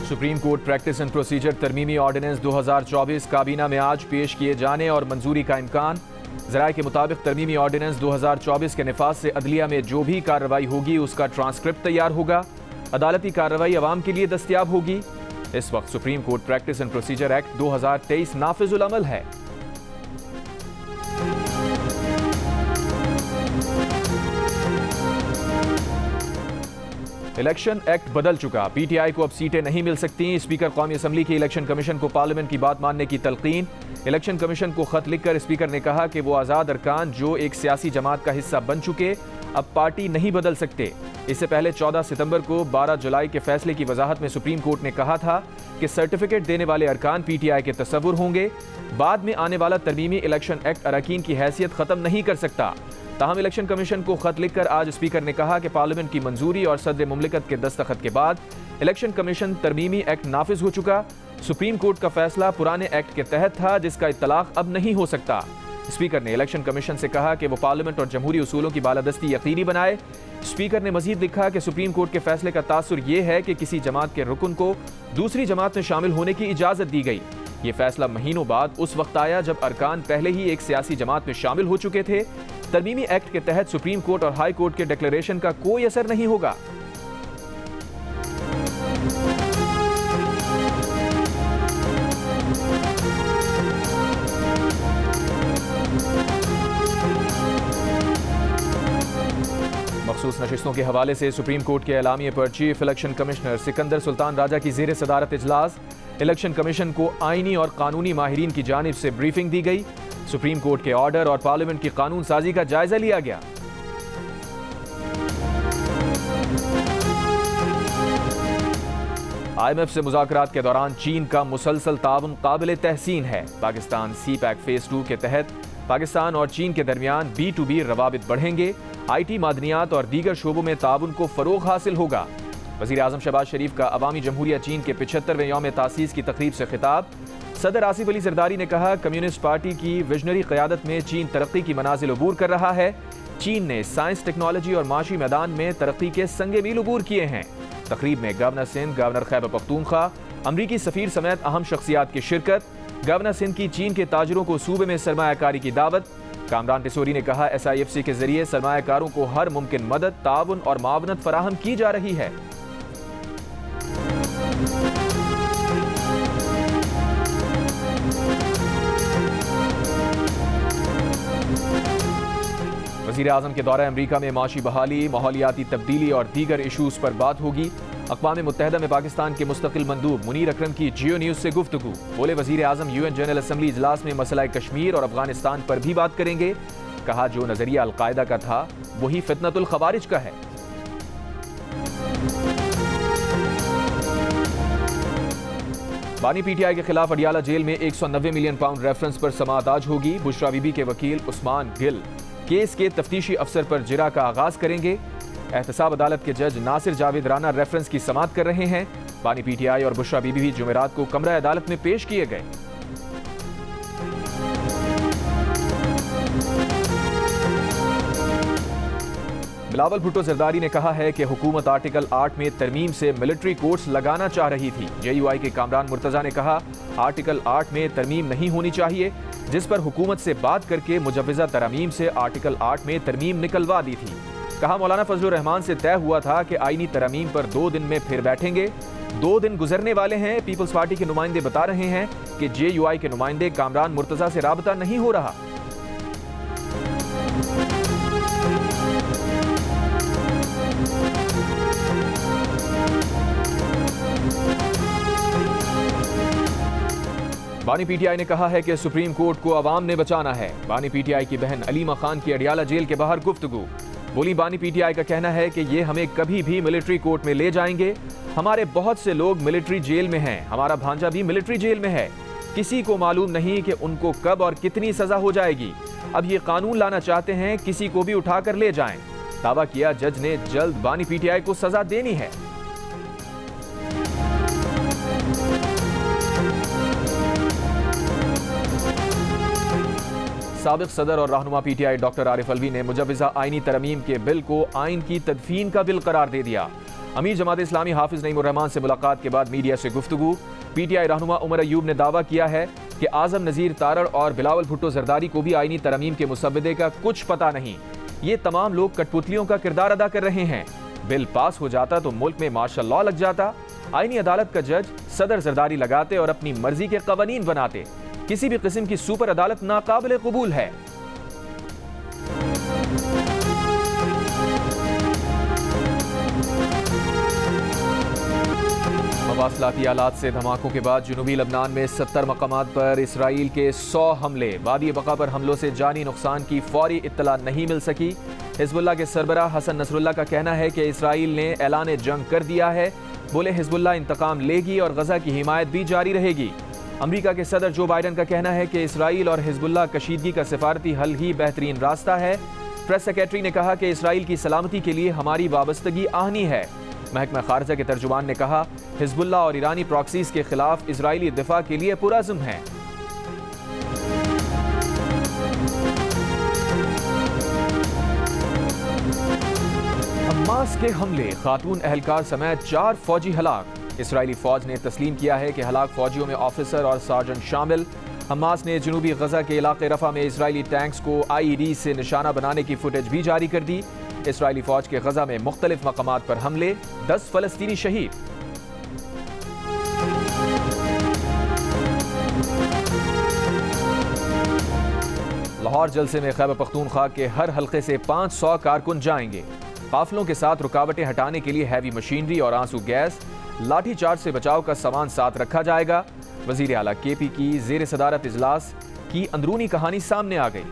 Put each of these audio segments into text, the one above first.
Supreme court practice and procedure तरमीमी ordinance 2024 काबीना में आज पेश किए जाने और मंजूरी का इम्कान। ज़राए के मुताबिक तरमीमी ऑर्डिनेंस 2024 के निफाज से अदलिया में जो भी कार्रवाई होगी उसका ट्रांसक्रिप्ट तैयार होगा। अदालती कार्रवाई अवाम के लिए दस्तयाब होगी। इस वक्त supreme court practice and procedure act 2023 नाफिजुल अमल है। इलेक्शन एक्ट बदल चुका, पीटीआई को अब सीटें नहीं मिल सकती। स्पीकर कौमी असम्बली की इलेक्शन कमीशन को पार्लियामेंट की बात मानने की तलकीन। इलेक्शन कमीशन को खत लिखकर स्पीकर ने कहा कि वो आज़ाद अरकान जो एक सियासी जमात का हिस्सा बन चुके अब पार्टी नहीं बदल सकते। इससे पहले 14 सितंबर को 12 जुलाई के फैसले की वजाहत में सुप्रीम कोर्ट ने कहा था कि सर्टिफिकेट देने वाले अरकान पीटीआई के तसव्वुर होंगे। बाद में आने वाला तरमीमी इलेक्शन एक्ट अरकान की हैसियत खत्म नहीं कर सकता। ताहम इलेक्शन कमीशन को खत लिखकर आज स्पीकर ने कहा कि पार्लियामेंट की मंजूरी और सदर मुमलिकत के दस्तखत के बाद इलेक्शन कमीशन तरमीमी एक्ट नाफिज हो चुका। सुप्रीम कोर्ट का फैसला पुराने एक्ट के तहत था जिसका इत्तलाक अब नहीं हो सकता। स्पीकर ने इलेक्शन कमीशन से कहा कि वो पार्लियामेंट और जमहूरी उसूलों की बालादस्ती यकीनी बनाए। स्पीकर ने मजीद लिखा कि सुप्रीम कोर्ट के फैसले का तासुर यह है कि किसी जमात के रुकन को दूसरी जमात में शामिल होने की इजाजत दी गई। ये फैसला महीनों बाद उस वक्त आया जब अरकान पहले ही एक सियासी जमात में शामिल हो चुके थे। तरमीमी एक्ट के तहत सुप्रीम कोर्ट और हाई कोर्ट के डिक्लेरेशन का कोई असर नहीं होगा। मखसूस नशिस्तों के हवाले से सुप्रीम कोर्ट के एलामिये पर chief election commissioner Sikandar Sultan Raja की ज़ेर सदारत इजलास। इलेक्शन कमीशन को आईनी और कानूनी माहिरीन की जानिब से ब्रीफिंग दी गई। सुप्रीम कोर्ट के ऑर्डर और पार्लियामेंट की कानून साजी का जायजा लिया गया। IMF से मुज़ाकरात के दौरान चीन का मुसलसल ताउन काबिल तहसीन है। पाकिस्तान CPEC फेज 2 के तहत पाकिस्तान और चीन के दरमियान B2B रवाबित बढ़ेंगे। IT, मादनियात और दीगर शोबों में ताउन को फरोग हासिल होगा। वज़ीर आज़म शहबाज शरीफ का अवामी जमहूरिया चीन के 75वें यौम तासीस की तकरीब से खिताब। सदर आसिफ अली जरदारी ने कहा कम्युनिस्ट पार्टी की विजनरी क़यादत में चीन तरक्की की मनाजिल अबूर कर रहा है। चीन ने साइंस, टेक्नोलॉजी और माशी मैदान में तरक्की के संगे मील अबूर किए हैं। तकरीब में गवर्नर सिंध, गवर्नर खैबर पख्तूनख्वा, अमरीकी सफीर समेत अहम शख्सियात की शिरकत। गवर्नर सिंध की चीन के ताजरों को सूबे में सरमायाकारी की दावत। कामरान टिसोरी ने कहा SIFC के जरिए सरमायाकारों को हर मुमकिन मदद, ताउन और मावनत फराहम की जा रही है। वज़ीर आज़म के दौरे अमरीका में माशी बहाली, माहौलियाती तब्दीली और दीगर इशूज़ पर बात होगी। अक़वाम मुत्तहिदा में पाकिस्तान के मुस्तकिल मंदूब मुनीर अकरम की जियो न्यूज़ से गुफ्तगू। बोले वज़ीर आज़म UN जनरल असम्बली इजलास में मसला कश्मीर और अफगानिस्तान पर भी बात करेंगे। कहा जो नज़रिया अलकायदा का था वही फितनतुल खवारिज का है। बानी PTI के खिलाफ अडियाला जेल में 190 मिलियन पाउंड रेफरेंस पर समाअत आज होगी। बुशरा बीबी के वकील उस्मान गिल केस के तफ्तीशी अफसर पर जिरा का आगाज करेंगे। एहतसाब अदालत के जज नासिर जावेद राना रेफरेंस की समाअत कर रहे हैं। बानी PTI और बुशरा बीबी भी जुमेरात को कमरा अदालत में पेश किए गए। बिलावल भुट्टो जरदारी ने कहा है कि हुकूमत आर्टिकल 8 में तरमीम से मिलिट्री कोर्ट्स लगाना चाह रही थी। JUI के कामरान मुर्तजा ने कहा आर्टिकल 8 में तरमीम नहीं होनी चाहिए, जिस पर हुकूमत से बात करके मुजव्वज़ा तरमीम से आर्टिकल 8 में तरमीम निकलवा दी थी। कहा मौलाना फजलुर रहमान से तय हुआ था कि आईनी तरमीम पर 2 दिन में फिर बैठेंगे। 2 दिन गुजरने वाले हैं। पीपल्स पार्टी के नुमाइंदे बता रहे हैं कि JUI के नुमाइंदे कामरान मुर्तजा से राबता नहीं हो रहा। बानी PTI ने कहा है कि सुप्रीम कोर्ट को अवाम ने बचाना है। बानी PTI की बहन अलीमा खान की अडियाला जेल के बाहर गुफ्तगू। बोली बानी PTI का कहना है कि ये हमें कभी भी मिलिट्री कोर्ट में ले जाएंगे। हमारे बहुत से लोग मिलिट्री जेल में हैं। हमारा भांजा भी मिलिट्री जेल में है। किसी को मालूम नहीं कि उनको कब और कितनी सजा हो जाएगी। अब ये कानून लाना चाहते हैं किसी को भी उठाकर ले जाएं। दावा किया जज ने जल्द बानी PTI को सजा देनी है। साबिक सदर और रहनुमा PTI डॉक्टर आरिफ अलवी ने मुजव्वज़ा आईनी तरमीम के बिल को आइन की तदफीन का बिल करार दे दिया। अमीर जमात इस्लामी हाफिज नईमुर रहमान से मुलाकात के बाद मीडिया से गुफ्तगू। पीटीआई रहनुमा उमर अयूब ने दावा किया है कि आजम नज़ीर तारड़ और बिलावल भुट्टो जरदारी को भी आईनी तरमीम के मुसव्वदे का कुछ पता नहीं। ये तमाम लोग कठपुतलियों का किरदार अदा कर रहे हैं। बिल पास हो जाता तो मुल्क में मार्शल लॉ लग जाता। आईनी अदालत का जज सदर जरदारी लगाते और अपनी मर्जी के कवानीन बनाते। किसी भी किस्म की सुपर अदालत नाकाबिल कबूल है। मवासलाती आलात से धमाकों के बाद जुनूबी लबनान में 70 मकामात पर इसराइल के 100 हमले। वादी बका पर हमलों से जानी नुकसान की फौरी इत्तला नहीं मिल सकी। हिजबुल्लाह के सरबराह हसन नसरुल्लाह का कहना है कि इसराइल ने ऐलान जंग कर दिया है। बोले हिजबुल्लाह इंतकाम लेगी और गजा की हिमायत भी जारी रहेगी। अमेरिका के सदर जो बाइडन का कहना है कि इसराइल और हिजबुल्लाह कशीदगी का सिफारती हल ही बेहतरीन रास्ता है। प्रेस सेक्रेटरी ने कहा कि इसराइल की सलामती के लिए हमारी वाबस्तगी आहनी है। महकमा खारजा के तर्जुमान ने कहा हिजबुल्लाह और ईरानी प्रॉक्सीज के खिलाफ इजरायली दिफा के लिए पुरअज़्म है। हमास के हमले, खातून एहलकार समेत 4 फौजी हलाक। इसराइली फौज ने तस्लीम किया है कि हलाक फौजियों में ऑफिसर और सार्जेंट शामिल। हमास ने जनूबी गजा के इलाके रफा में इसराइली टैंक्स को IED से निशाना बनाने की फुटेज भी जारी कर दी। इसराइली फौज के गजा में मुख्तलिफ मकामात पर हमले, 10 फलस्तीनी शहीद। लाहौर जलसे में खैबर पख्तूनख्वा के हर हल्के से 500 कारकुन जाएंगे। काफिलों के साथ रुकावटें हटाने के लिए हैवी मशीनरी और आंसू गैस, लाठीचार्ज से बचाव का सामान साथ रखा जाएगा। वजीर आला KP की जेर सदारत इजलास की अंदरूनी कहानी सामने आ गई।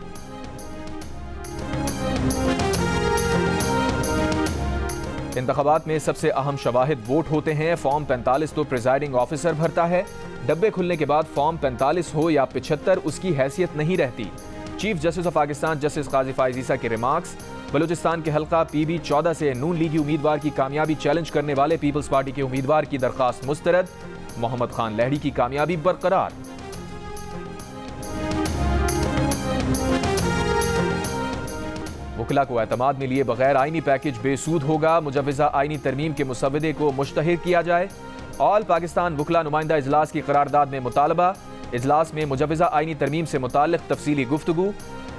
इंतखाबात में सबसे अहम शवाहिद वोट होते हैं। फॉर्म 45 तो प्रिजाइडिंग ऑफिसर भरता है। डब्बे खुलने के बाद फॉर्म 45 हो या 75 उसकी हैसियत नहीं रहती। Chief justice of Pakistan justice Qazi Faez Isa के रिमार्क्स। बलूचिस्तान के हल्का PB 14 से नून लीगी उम्मीदवार की कामयाबी चैलेंज करने वाले पीपल्स पार्टी के उम्मीदवार की दरखास्त मुस्तरद। मोहम्मद खान लहड़ी की कामयाबी बरकरार। वकला को एतमाद में लिए बगैर आईनी पैकेज बेसूद होगा। मुजव्वज़ा आईनी तरमीम के मुसव्वदे को मुश्तहिर किया जाए। ऑल पाकिस्तान वकला नुमाइंदा इजलास की करारदाद में मुतालबा। इजलास में मुजव्वज़ा आईनी तरमीम से मुताल्लिक़ तफसीली गुफ्तगू।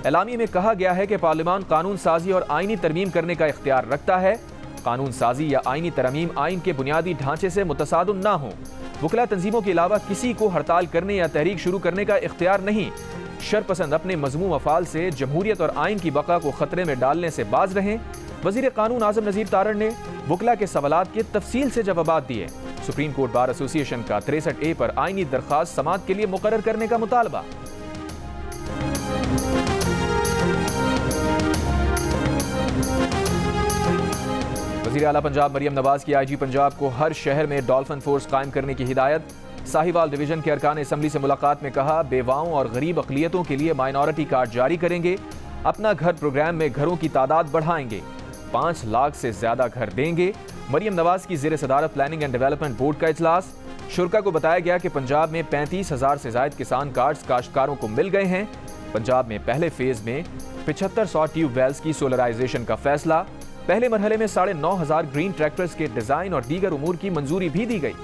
एलामी में कहा गया है कि पार्लियामान कानून साजी और आईनी तरमीम करने का इख्तियार रखता है। कानून साजी या आईनी तरमीम आइन के बुनियादी ढांचे से मुतसादम ना हो। वकला तंजीमों के अलावा किसी को हड़ताल करने या तहरीक शुरू करने का इख्तियार नहीं। शरपसंद अपने मजमूम अफ़ाल से जमहूरियत और आइन की बका को खतरे में डालने से बाज रहें। वज़ीर कानून आज़म नज़ीर तारड़ ने वकला के सवालात के तफसील से जवाबात दिए। सुप्रीम कोर्ट बार एसोसिएशन का 63A पर आइनी दरखास्त समाअत के लिए मुकर्रर करने का मुतालबा। वज़ीर आला पंजाब मरियम नवाज की IG पंजाब को हर शहर में डॉल्फिन फोर्स कायम करने की हिदायत। साहिवाल डिवीजन के अरकान असम्बली से मुलाकात में कहा बेवाओं और गरीब अक़लियतों के लिए माइनॉरिटी कार्ड जारी करेंगे। अपना घर प्रोग्राम में घरों की तादाद बढ़ाएंगे। 5 लाख से ज्यादा घर देंगे। मरियम नवाज की जेर सदारत प्लानिंग एंड डेवलपमेंट बोर्ड का इजलास। शुरा को बताया गया कि पंजाब में 35,000 से ज्यादा किसान कार्ड्स काश्तकारों को मिल गए हैं। पंजाब में पहले फेज में 7500 ट्यूबवेल्स की सोलराइजेशन का फैसला। पहले मरहले में 9,500 ग्रीन ट्रैक्टर्स के डिजाइन और दीगर उमूर की मंजूरी भी दी गई।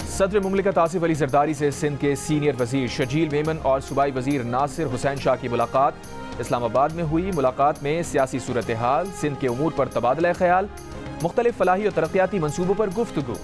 सदर मुमलिकत आसिफ अली जरदारी से सिंध के सीनियर वजीर शजील मेमन और सूबाई वजीर नासिर हुसैन शाह की मुलाकात इस्लामाबाद में हुई। मुलाकात में सियासी सूरत हाल, सिंध के उमूर पर तबादला ख्याल, मुख्तलिफ फलाही और तरक्याती मंसूबों पर गुफ्तगू।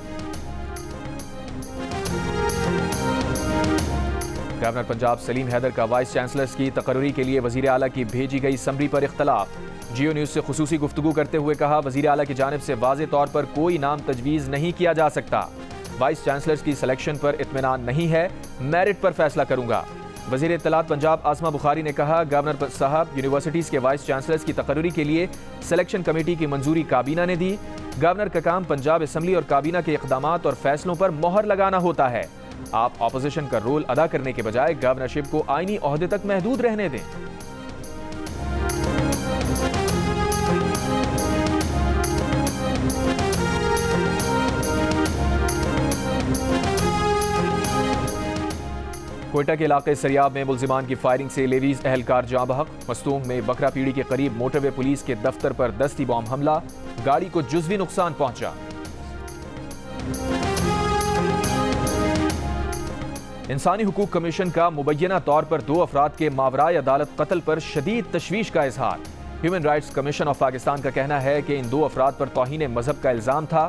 गवर्नर पंजाब सलीम हैदर का वाइस चांसलर्स की तकर्री के लिए वजीर आला की भेजी गई समरी पर इख्तलाफ। जियो न्यूज से खुसूसी गुफ्तगू करते हुए कहा वजीर आला की जानिब से वाज़े तौर पर कोई नाम तजवीज़ नहीं किया जा सकता। वाइस चांसलर्स की सिलेक्शन पर इत्मीनान नहीं है, मेरिट पर फैसला करूंगा। वजीर इत्तलात पंजाब आसमा बुखारी ने कहा गवर्नर साहब यूनिवर्सिटीज़ के वाइस चांसलर्स की तकर्री के लिए सिलेक्शन कमेटी की मंजूरी काबीना ने दी। गवर्नर का काम पंजाब असम्बली और काबीना के इक़दामात और फैसलों पर मोहर लगाना होता है। आप ऑपोजिशन का रोल अदा करने के बजाय गवर्नरशिप को आईनी ओहदे तक महदूद रहने दें। कोयटा के इलाके सरियाब में मुल्जिमान की फायरिंग से लेवीज एहलकार जाँ बहक। मस्तूंग में बकरा पीड़ी के करीब मोटरवे पुलिस के दफ्तर पर दस्ती बॉम्ब हमला, गाड़ी को जुज़वी नुकसान पहुंचा। इंसानी हुकूक कमीशन का मुबैना तौर पर 2 अफराद के मावराए अदालत कत्ल पर शदीद तशवीश का इजहार। Human rights commission of Pakistan का कहना है कि इन 2 अफराद पर तौहीन मजहब का इल्जाम था।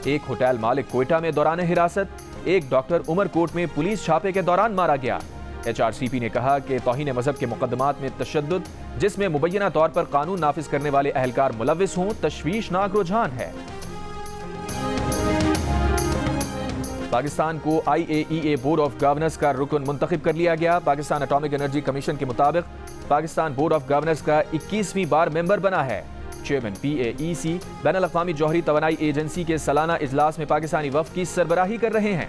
एक होटल मालिक कोयटा में दौरान हिरासत, एक डॉक्टर उमरकोट में पुलिस छापे के दौरान मारा गया। HRCP ने कहा कि तौहीन मजहब के मुकदमात में तशद्दुद, जिसमें मुबैना तौर पर कानून नाफिज करने वाले अहलकार मुलविस हों, तशवीशनाक रुझान है। पाकिस्तान को IAEA बोर्ड ऑफ गवर्नर्स का रुकन मुंतखब कर लिया गया। पाकिस्तान एटॉमिक एनर्जी कमीशन के मुताबिक पाकिस्तान बोर्ड ऑफ गवर्नर्स का 21वीं बार मेंबर बना है। चेयरमैन PAEC बैनुल-अक़वामी जौहरी तवानाई एजेंसी के सालाना इजलास में पाकिस्तानी वफ़द की सरबराही कर रहे हैं।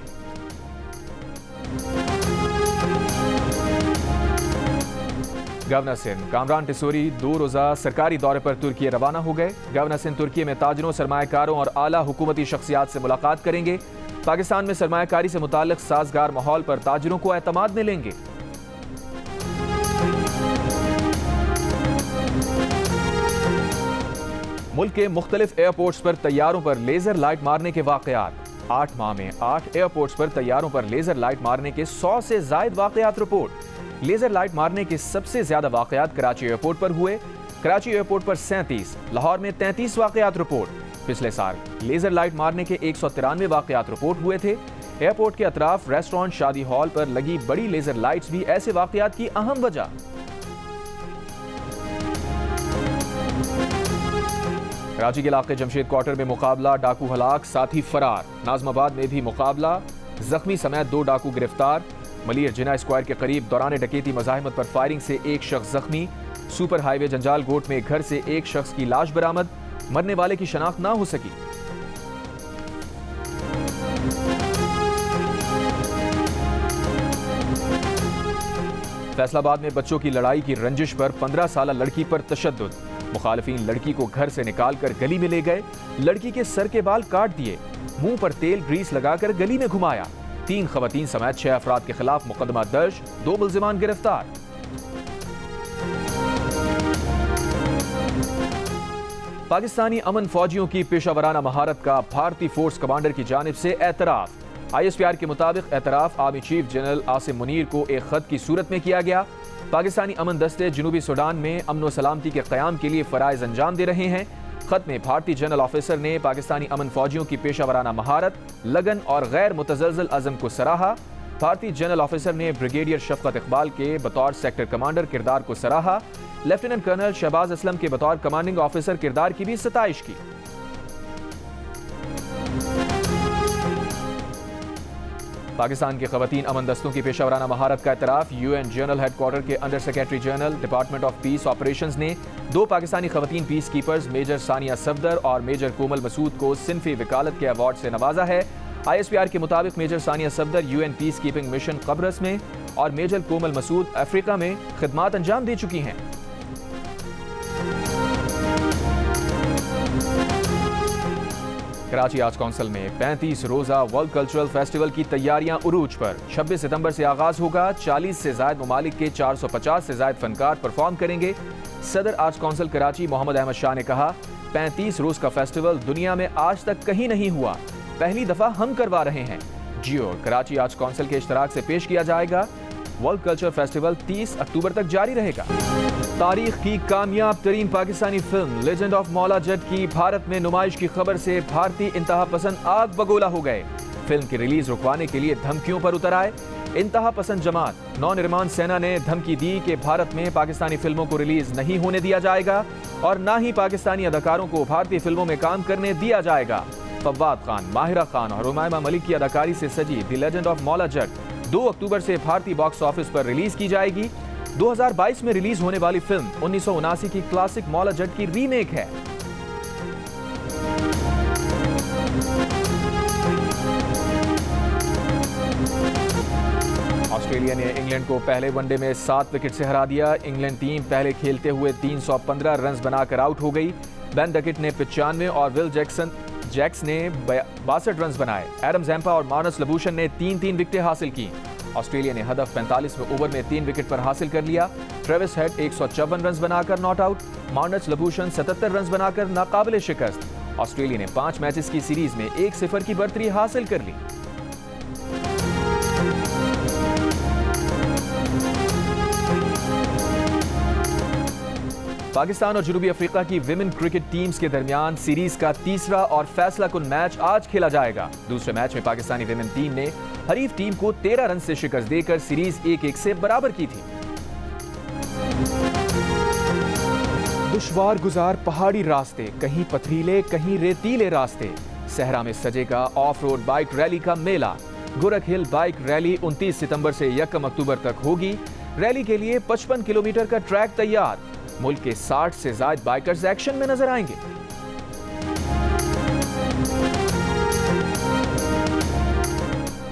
गवर्नर सिंध कामरान टिसोरी 2 रोज़ा सरकारी दौरे पर तुर्की रवाना हो गए। गवर्नर सिंध तुर्की में ताजरों, सरमायाकारों और आला हुकूमती शख्सियात से मुलाकात करेंगे। पाकिस्तान में सरमायाकारी से मुताल्लिक साजगार माहौल पर ताजरों को एतमाद मिलेंगे। मुल्क के मुख्तलिफ एयरपोर्ट्स पर तैयारों पर लेजर लाइट मारने के वाकयात। 8 माह में 8 एयरपोर्ट्स पर तैयारों पर लेजर लाइट मारने के 100 से जायद वाकयात रिपोर्ट। लेजर लाइट मारने के सबसे ज्यादा वाकयात कराची एयरपोर्ट पर हुए। कराची एयरपोर्ट पर 37, लाहौर में 33 वाकयात रिपोर्ट। पिछले साल लेजर लाइट मारने के 193 वाकयात रिपोर्ट हुए थे। एयरपोर्ट के अतराफ रेस्टोरेंट, शादी हॉल पर लगी बड़ी लेजर लाइट्स भी ऐसे वाकयात की अहम वजह। कराची के इलाके जमशेद क्वार्टर में मुकाबला, डाकू हलाक, साथी फरार। नाजमाबाद में भी मुकाबला, जख्मी समेत 2 डाकू गिरफ्तार। मलिर जिना स्क्वायर के करीब दौरान डकैती मज़ाहिमत पर फायरिंग से 1 शख्स जख्मी। सुपर हाईवे जंजाल गोट में घर से 1 शख्स की लाश बरामद, मरने वाले की शनाख्त ना हो सकी। फैसलाबाद में बच्चों की लड़ाई की रंजिश पर 15 साला लड़की पर तशद्दुद। मुखालिफिन लड़की को घर से निकालकर गली में ले गए, लड़की के सर के बाल काट दिए, मुंह पर तेल ग्रीस लगाकर गली में घुमाया। 3 खवातीन समेत 6 अफराद के खिलाफ मुकदमा दर्ज, 2 मुल्जिमान गिरफ्तार। पाकिस्तानी अमन फौजियों की पेशावराना महारत का भारतीय फोर्स कमांडर की जानिब से एतराफ। ISPR के मुताबिक एतराफ army chief general Asim Munir को एक खत की सूरत में किया गया। पाकिस्तानी अमन दस्ते जनूबी सूडान में अमन व सलामती के क़याम के लिए फ़राइज़ अंजाम दे रहे हैं। खत में भारतीय जनरल ऑफिसर ने पाकिस्तानी अमन फौजियों की पेशावराना महारत, लगन और गैर मुतज़लज़ल अज़म को सराहा। भारतीय जनरल ऑफिसर ने ब्रिगेडियर शफकत इकबाल के बतौर सेक्टर कमांडर किरदार को सराहा। लेफ्टिनेंट कर्नल शहबाज असलम के बतौर कमांडिंग ऑफिसर किरदार की भी सताइश की। पाकिस्तान के खवातीन अमन दस्तों की पेशावराना महारत का एतराफ़ UN जनरल हेडक्वार्टर के under secretary general department of peace operations ने 2 पाकिस्तानी खवातीन peace keepers major Sania Safdar और मेजर कोमल मसूद को सिन्फी वकालत के अवार्ड से नवाजा है। ISPR के मुताबिक major Sania Safdar UN peace keeping mission कब्रस में और मेजर कोमल मसूद अफ्रीका में खिदमात अंजाम दे चुकी हैं। कराची आर्ट्स काउंसिल में 35 रोज़ा वर्ल्ड कल्चरल फेस्टिवल की तैयारियां उरूज पर। 26 सितंबर से आगाज होगा। 40 से ज़ायद ममालिक के 450 से ज़ायद फनकार परफॉर्म करेंगे। सदर आर्ट्स काउंसिल कराची मोहम्मद अहमद शाह ने कहा, 35 रोज़ का फेस्टिवल दुनिया में आज तक कहीं नहीं हुआ, पहली दफ़ा हम करवा रहे हैं। जियो कराची आर्ट्स काउंसिल के इश्तराक से पेश किया जाएगा। वर्ल्ड कल्चर फेस्टिवल 30 अक्टूबर तक जारी रहेगा। तारीख की कामयाब तरीन Pakistani film legend of Maula Jatt की भारत में नुमाइश की खबर से भारतीय इंतहा पसंद आग बगोला हो गए। फिल्म की रिलीज रुकवाने के लिए धमकियों पर उतर आए। इंतहा पसंद जमात नौनिर्माण सेना ने धमकी दी कि भारत में पाकिस्तानी फिल्मों को रिलीज नहीं होने दिया जाएगा और न ही पाकिस्तानी अदाकारों को भारतीय फिल्मों में काम करने दिया जाएगा। फवाद खान, माहिरा खान और हुमायमा मलिक की अदाकारी से सजी the legend of Maula Jatt 2 अक्टूबर से भारतीय बॉक्स ऑफिस पर रिलीज की जाएगी। 2022 में रिलीज होने वाली फिल्म 1979 की क्लासिक मौला जट की रीमेक है। ऑस्ट्रेलिया ने इंग्लैंड को पहले वनडे में 7 विकेट से हरा दिया। इंग्लैंड टीम पहले खेलते हुए 315 रन बनाकर आउट हो गई। बेन डकेट ने 95 और विल जैक्सन जैक्स ने 62 रन बनाए। एडम जैम्पा और मार्नस लबूशन ने 3-3 विकेटें हासिल की। ऑस्ट्रेलिया ने हदफ 45वें ओवर में 3 विकेट पर हासिल कर लिया। ट्रेविस हेड 154 रन बनाकर नॉट आउट। मार्नस लबूशन 77 रन बनाकर नाकाबिले शिकस्त। ऑस्ट्रेलिया ने 5 मैचेस की सीरीज में 1-0 की बढ़तरी हासिल कर ली। पाकिस्तान और जनूबी अफ्रीका की विमेन क्रिकेट टीम्स के दरमियान सीरीज का तीसरा और फैसला कुन मैच आज खेला जाएगा। दूसरे मैच में पाकिस्तानी विमेन टीम ने हरीफ टीम को 13 रन से शिकस्त देकर सीरीज 1-1 से बराबर की थी। दुश्वार गुजार पहाड़ी रास्ते, कहीं पथरीले कहीं रेतीले रास्ते। सहरा में सजेगा ऑफ रोड बाइक रैली का मेला। गुरक हिल बाइक रैली 29 सितंबर से 1 अक्टूबर तक होगी। रैली के लिए 55 किलोमीटर का ट्रैक तैयार। मुल्क के 60 से ज्यादा बाइकर्स एक्शन में नजर आएंगे।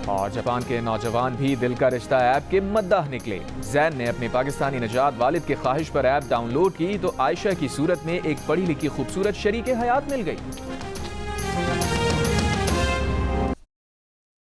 और जापान के नौजवान भी दिल का रिश्ता ऐप के मद्दाह निकले। जैन ने अपने पाकिस्तानी नजात वालिद के ख्वाहिश पर ऐप डाउनलोड की तो आयशा की सूरत में एक पढ़ी लिखी खूबसूरत शरीके हयात मिल गई।